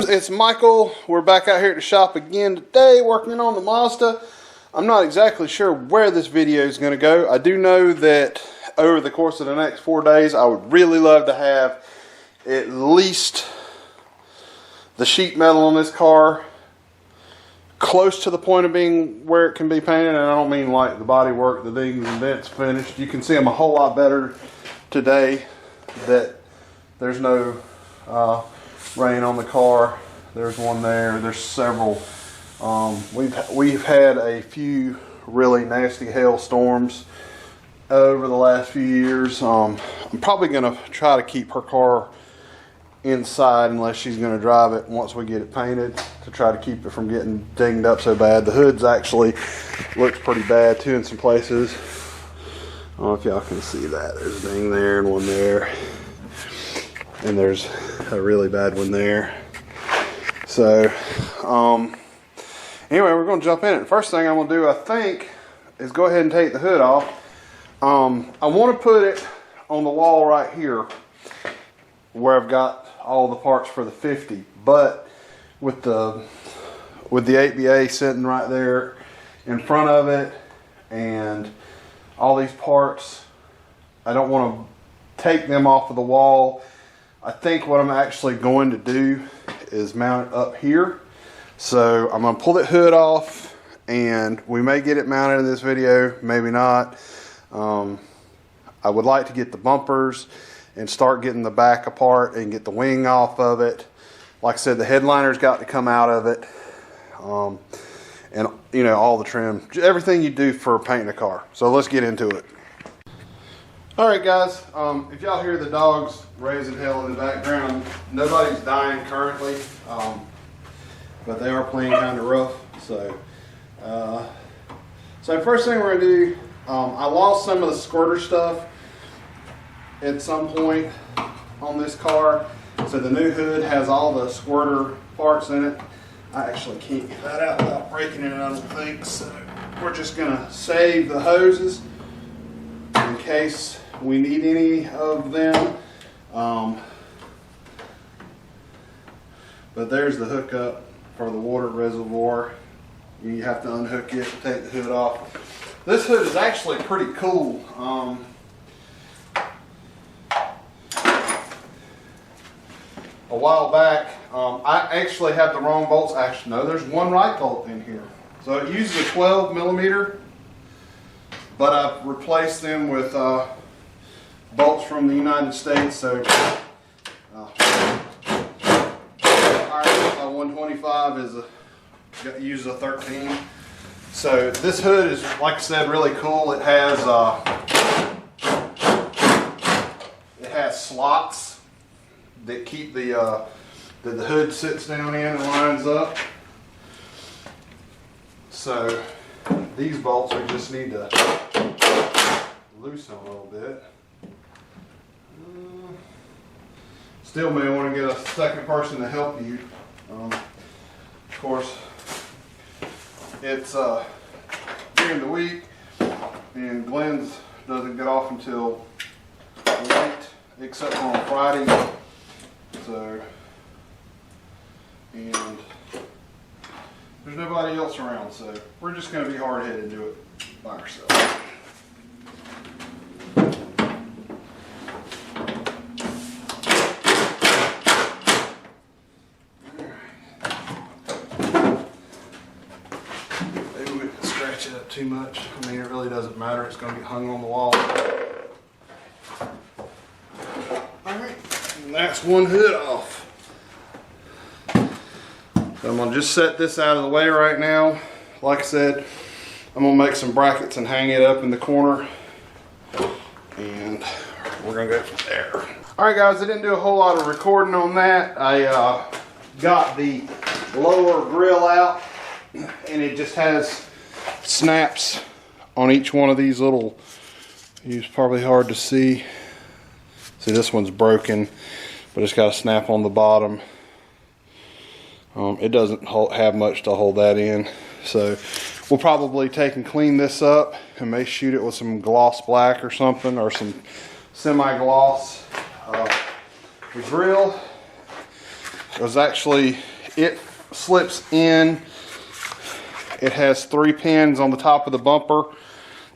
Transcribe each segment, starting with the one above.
It's Michael. We're back out here at the shop again today working on the Mazda. I'm not exactly sure where this video is going to go. I do know that over the course of the next 4 days I would really love to have at least the sheet metal on this car close to the point of being where it can be painted, and I don't mean like the body work, the dings and dents finished. You can see them a whole lot better today that there's no rain on the car. There's one there. There's several. We've had a few really nasty hailstorms over the last few years. I'm probably going to try to keep her car inside unless she's going to drive it once we get it painted, to try to keep it from getting dinged up so bad. The hood's actually looks pretty bad too in some places. I don't know if y'all can see that. There's a ding there and one there. And there's a really bad one there. So, anyway, we're going to jump in it. First thing I'm going to do, I think, is go ahead and take the hood off. I want to put it on the wall right here where I've got all the parts for the 50. But with the 8BA sitting right there in front of it and all these parts, I don't want to take them off of the wall. I think what I'm actually going to do is mount it up here. So I'm going to pull that hood off, and we may get it mounted in this video, maybe not. I would like to get the bumpers and start getting the back apart and get the wing off of it. Like I said, the headliner's got to come out of it. And you know, all the trim, everything you do for painting a car. So let's get into it. Alright guys, if y'all hear the dogs raising hell in the background, nobody's dying currently, but they are playing kind of rough. So first thing we're going to do, I lost some of the squirter stuff at some point on this car. So the new hood has all the squirter parts in it. I actually can't get that out without breaking it, I don't think. So we're just going to save the hoses in case we need any of them. But there's the hookup for the water reservoir. You have to unhook it to take the hood off. This hood is actually pretty cool. A while back, I actually had the wrong bolts. Actually, no, there's one right bolt in here. So it uses a 12 millimeter, but I've replaced them with bolts from the United States. So our 125 uses a 13. So this hood is, like I said, really cool. It has slots that keep that the hood sits down in and lines up. So these bolts we just need to loosen a little bit. Still may want to get a second person to help you. Of course, it's during the week, and Glenn's doesn't get off until late, except for on Friday. So, and there's nobody else around, so we're just going to be hard-headed and do it by ourselves. Maybe we can scratch it up too much. I mean, it really doesn't matter. It's going to get hung on the wall. Alright, and that's one hood off. So I'm going to just set this out of the way right now. Like I said, I'm going to make some brackets and hang it up in the corner. And we're going to go from there. Alright guys, I didn't do a whole lot of recording on that. I got the lower grill out, and it just has snaps on each one of these little, it's probably hard to see. See, this one's broken, but it's got a snap on the bottom. It doesn't have much to hold that in, so we'll probably take and clean this up and may shoot it with some gloss black or something, or some semi-gloss. The grill was actually it slips in. It has 3 pins on the top of the bumper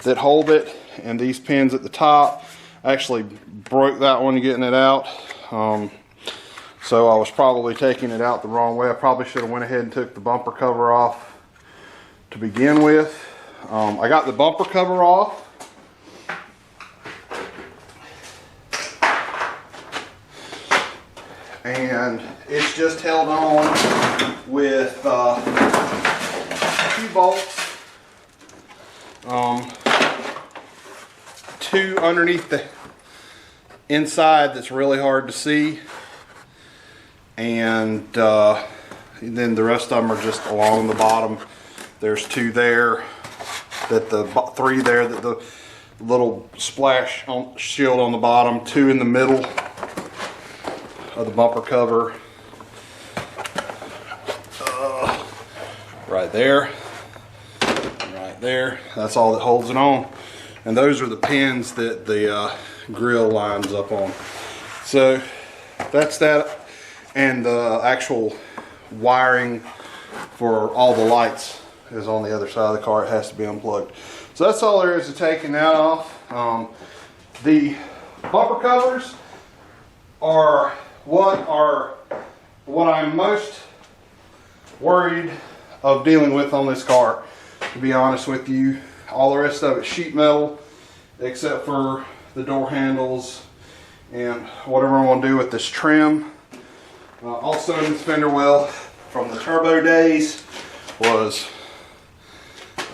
that hold it, and these pins at the top. I actually broke that one getting it out. So I was probably taking it out the wrong way. I probably should have went ahead and took the bumper cover off to begin with. I got the bumper cover off. And it's just held on with a few bolts. 2 underneath the inside that's really hard to see. And then the rest of them are just along the bottom. There's 2 there, that the 3 there, that the little splash shield on the bottom, 2 in the middle of the bumper cover, right there, right there. That's all that holds it on, and those are the pins that the grill lines up on. So that's that, and the actual wiring for all the lights is on the other side of the car. It has to be unplugged. So that's all there is to taking that off. The bumper covers are what I'm most worried of dealing with on this car, to be honest with you. All the rest of it's sheet metal except for the door handles and whatever I'm going to do with this trim. Also in the fender well from the turbo days was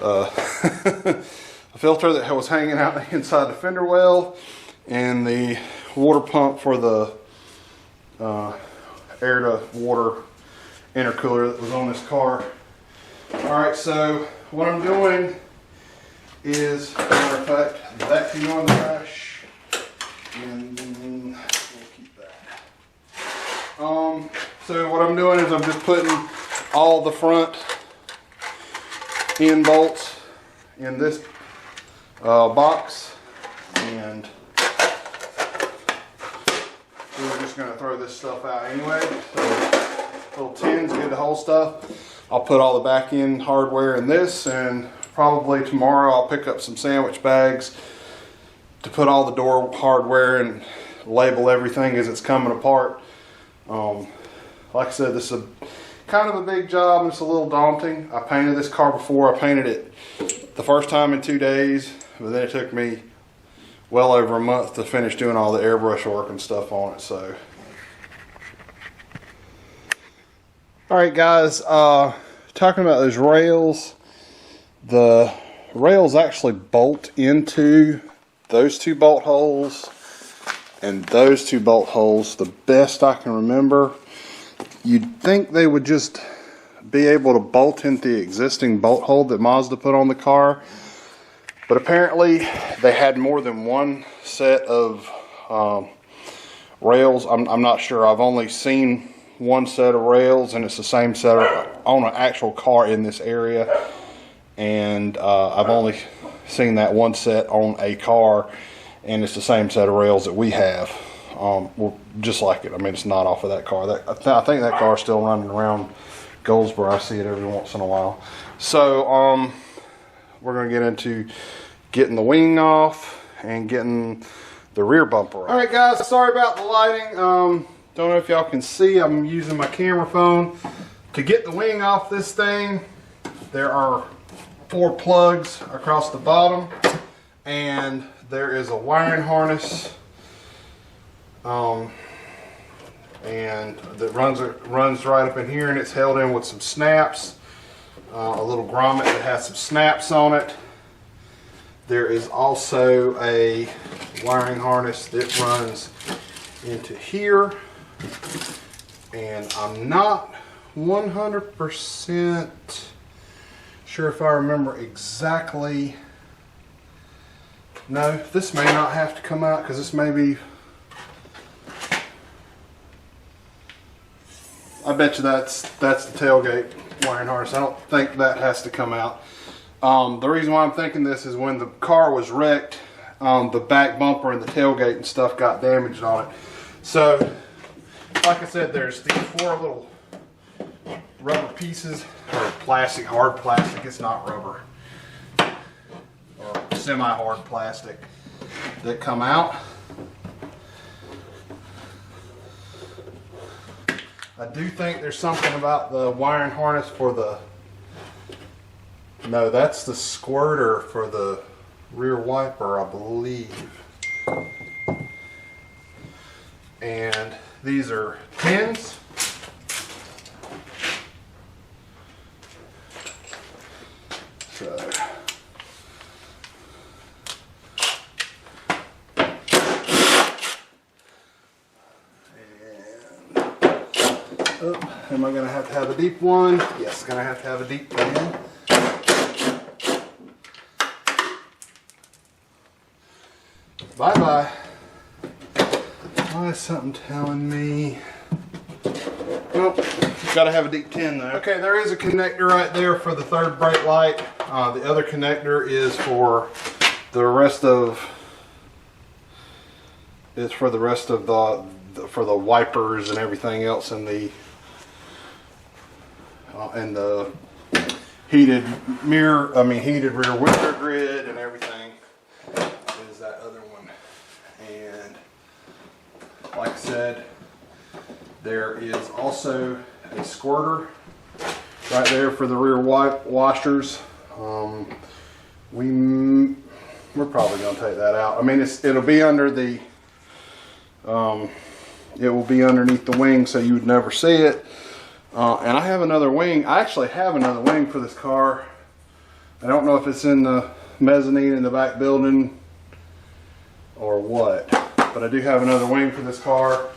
a filter that was hanging out inside the fender well, and the water pump for the air to water intercooler that was on this car. Alright, so what I'm doing is, matter of fact, that can go in the trash, and we'll keep that. So what I'm doing is I'm just putting all the front end bolts in this box, and we're just going to throw this stuff out anyway. So little tins, get the whole stuff. I'll put all the back end hardware in this, and probably tomorrow I'll pick up some sandwich bags to put all the door hardware and label everything as it's coming apart. Like I said, this is kind of a big job, and it's a little daunting. I painted this car before. I painted it the first time in 2 days, but then it took me well over a month to finish doing all the airbrush work and stuff on it. So, all right, guys, talking about those rails, the rails actually bolt into those 2 bolt holes and those 2 bolt holes, the best I can remember. You'd think they would just be able to bolt into the existing bolt hole that Mazda put on the car, but apparently they had more than one set of rails. I'm not sure. I've only seen one set of rails, and it's the same set on an actual car in this area, and I've only seen that one set on a car, and it's the same set of rails that we have. Well, just like it. I mean, it's not off of that car. I think that car's still running around Goldsboro. I see it every once in a while. So we're going to get into getting the wing off and getting the rear bumper off. Alright guys, sorry about the lighting. Don't know if y'all can see, I'm using my camera phone. To get the wing off this thing, there are 4 plugs across the bottom, and there is a wiring harness and that runs right up in here, and it's held in with some snaps, a little grommet that has some snaps on it. There is also a wiring harness that runs into here, and I'm not 100% sure if I remember exactly. No, this may not have to come out because this may be, I bet you that's the tailgate wiring harness. I don't think that has to come out. The reason why I'm thinking this is when the car was wrecked, the back bumper and the tailgate and stuff got damaged on it. So, like I said, there's these 4 little rubber pieces, or plastic, hard plastic, it's not rubber, or semi-hard plastic that come out. I do think there's something about the wiring harness for the, no, that's the squirter for the rear wiper, I believe. And these are pins. So, am I going to have a deep one? Yes, going to have a deep pan. Bye-bye. Why is something telling me? Well, got to have a deep 10 though. Okay, there is a connector right there for the third brake light. The other connector is for the rest of, for the wipers and everything else in the heated heated rear window grid and everything is that other one. And like I said, there is also a squirter right there for the rear washers. We're probably going to take that out. I mean, it'll be under the it will be underneath the wing, so you would never see it. And I have another wing. I actually have another wing for this car. I don't know if it's in the mezzanine in the back building or what, but I do have another wing for this car.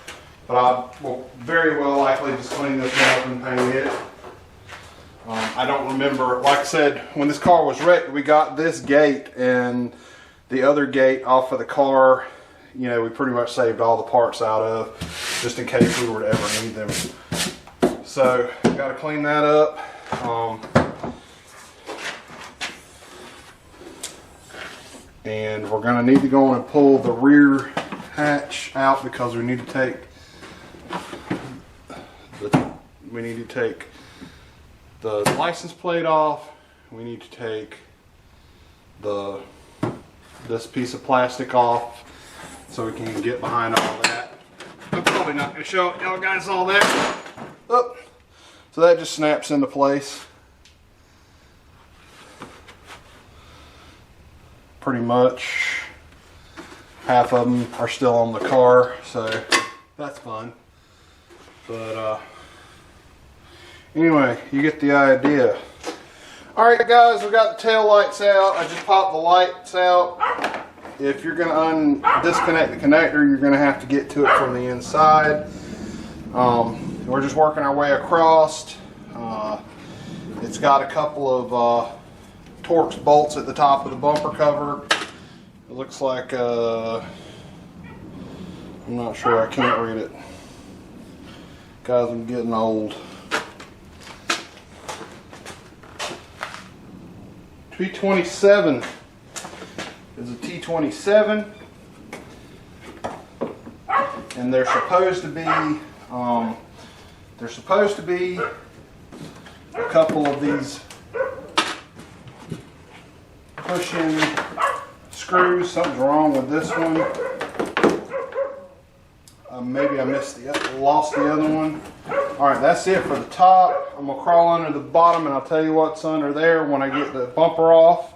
But I will very well likely just clean this one up and paint it. I don't remember, like I said, when this car was wrecked, we got this gate and the other gate off of the car. You know, we pretty much saved all the parts out of, just in case we were to ever need them. So, got to clean that up. And we're going to need to go on and pull the rear hatch out because we need to take the license plate off. We need to take this piece of plastic off so we can get behind all that. I'm probably not going to show y'all guys all that. Oh, so that just snaps into place. Pretty much half of them are still on the car, so that's fun. But anyway, you get the idea. Alright guys, we got the tail lights out. I just popped the lights out. If you're going to disconnect the connector, you're going to have to get to it from the inside. We're just working our way across. It's got a couple of Torx bolts at the top of the bumper cover. It looks like, I'm not sure, I can't read it. Guys, I'm getting old. T27 is a T27, and they're supposed to be a couple of these push-in screws. Something's wrong with this one. Maybe I lost the other one. Alright, that's it for the top. I'm going to crawl under the bottom and I'll tell you what's under there when I get the bumper off.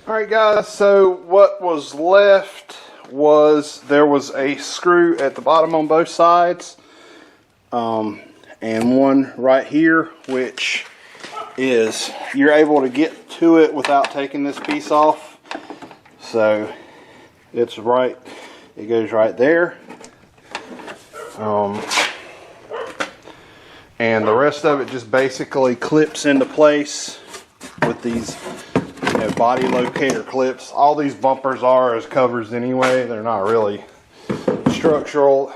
Alright guys, so what was left was there was a screw at the bottom on both sides. And one right here, which is, you're able to get to it without taking this piece off. So it's right, it goes right there. And the rest of it just basically clips into place with these body locator clips. All these bumpers are as covers anyway. They're not really structural.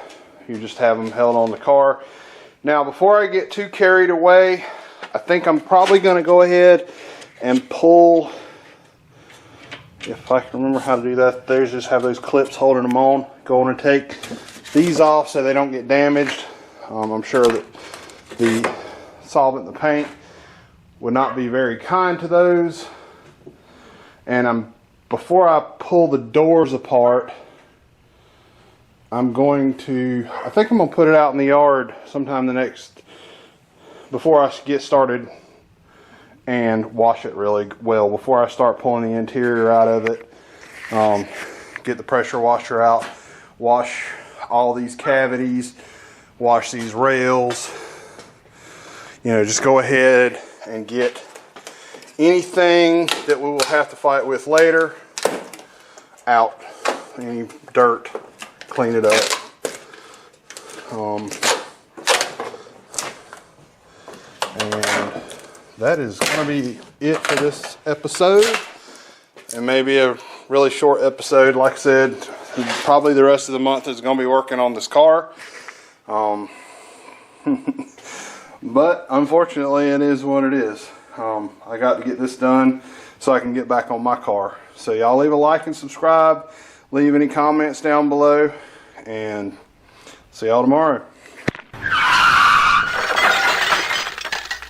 You just have them held on the car. Now before I get too carried away, I think I'm probably going to go ahead and pull, if I can remember how to do that, there's just have those clips holding them on. Going to take these off so they don't get damaged. I'm sure that the solvent in the paint would not be very kind to those. And before I pull the doors apart, I think I'm going to put it out in the yard sometime before I get started, and wash it really well before I start pulling the interior out of it. Get the pressure washer out, wash all these cavities, wash these rails. You know, just go ahead and get anything that we will have to fight with later out. Any dirt, clean it up. And that is going to be it for this episode. And maybe a really short episode. Like I said, probably the rest of the month is going to be working on this car. But unfortunately, it is what it is. I got to get this done so I can get back on my car. So y'all leave a like and subscribe. Leave any comments down below. And see y'all tomorrow.